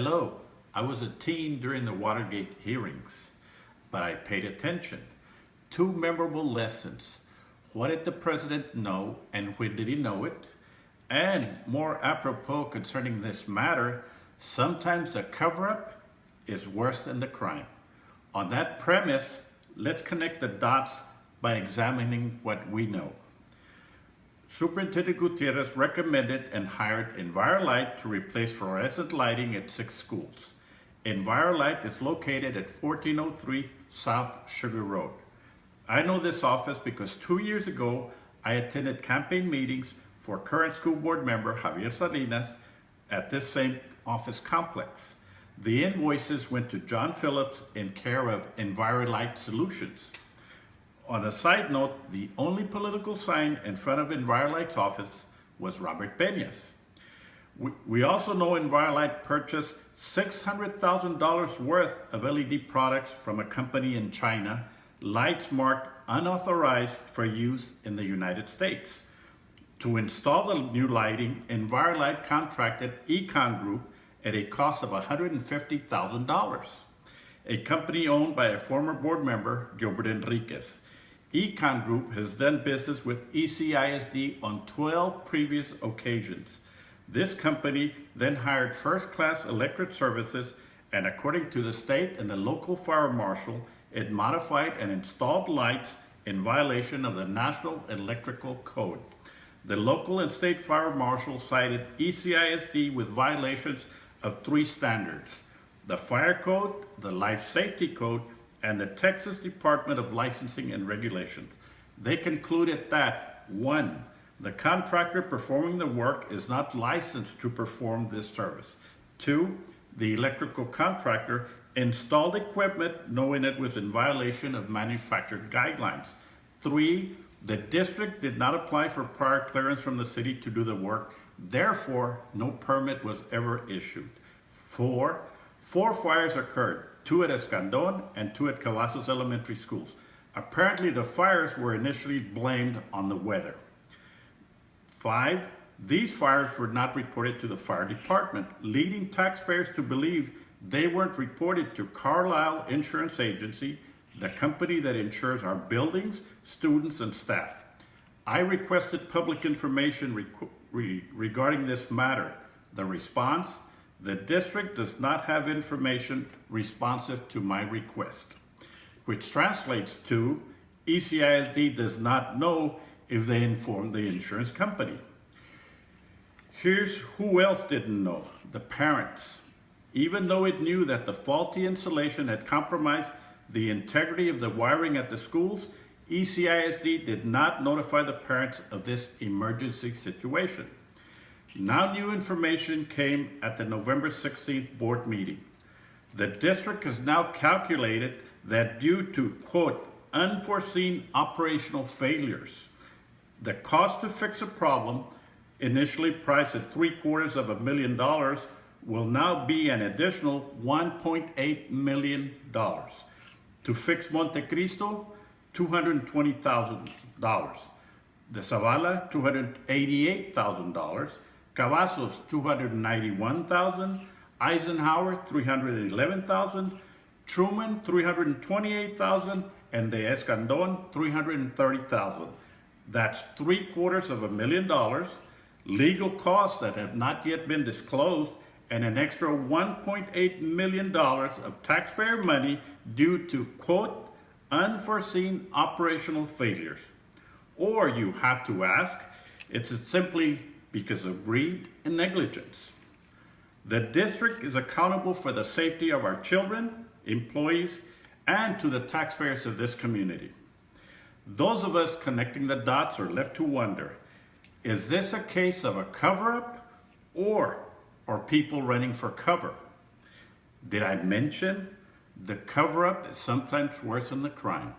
Hello, I was a teen during the Watergate hearings, but I paid attention. Two memorable lessons. What did the president know and when did he know it? And more apropos concerning this matter, sometimes the cover-up is worse than the crime. On that premise, let's connect the dots by examining what we know. Superintendent Gutierrez recommended and hired EnviroLight to replace fluorescent lighting at 6 schools. EnviroLight is located at 1403 South Sugar Road. I know this office because 2 years ago, I attended campaign meetings for current school board member Javier Salinas at this same office complex. The invoices went to John Phillips in care of EnviroLight Solutions. On a side note, the only political sign in front of EnviroLight's office was Robert Peña's. We also know EnviroLight purchased $600,000 worth of LED products from a company in China, lights marked unauthorized for use in the United States. To install the new lighting, EnviroLight contracted Econ Group at a cost of $150,000, a company owned by a former board member, Gilbert Enriquez. Econ Group has done business with ECISD on 12 previous occasions. This company then hired first-class electric services, and according to the state and the local fire marshal, it modified and installed lights in violation of the National Electrical Code. The local and state fire marshal cited ECISD with violations of 3 standards: the Fire Code, the Life Safety Code, and the Texas Department of Licensing and Regulations. They concluded that 1. The contractor performing the work is not licensed to perform this service. 2. The electrical contractor installed equipment knowing it was in violation of manufactured guidelines. 3. The district did not apply for prior clearance from the city to do the work. Therefore, no permit was ever issued. 4 fires occurred, 2 at Escandon and 2 at Cavazos Elementary Schools. Apparently, the fires were initially blamed on the weather. 5, these fires were not reported to the fire department, leading taxpayers to believe they weren't reported to Carlisle Insurance Agency, the company that insures our buildings, students, and staff. I requested public information regarding this matter. The response: the district does not have information responsive to my request, which translates to ECISD does not know if they informed the insurance company. Here's who else didn't know: the parents. Even though it knew that the faulty insulation had compromised the integrity of the wiring at the schools, ECISD did not notify the parents of this emergency situation. Now new information came at the November 16th board meeting. The district has now calculated that due to, quote, unforeseen operational failures, the cost to fix a problem, initially priced at $750,000, will now be an additional $1.8 million. To fix Monte Cristo, $220,000. De Zavala, $288,000. Cavazos, $291,000. Eisenhower, $311,000. Truman, $328,000. And de Escandon, $330,000. That's $750,000. Legal costs that have not yet been disclosed, and an extra $1.8 million of taxpayer money due to, quote, unforeseen operational failures. Or you have to ask, it's simply because of greed and negligence. The district is accountable for the safety of our children, employees, and to the taxpayers of this community. Those of us connecting the dots are left to wonder, is this a case of a cover-up or people running for cover? Did I mention the cover-up is sometimes worse than the crime?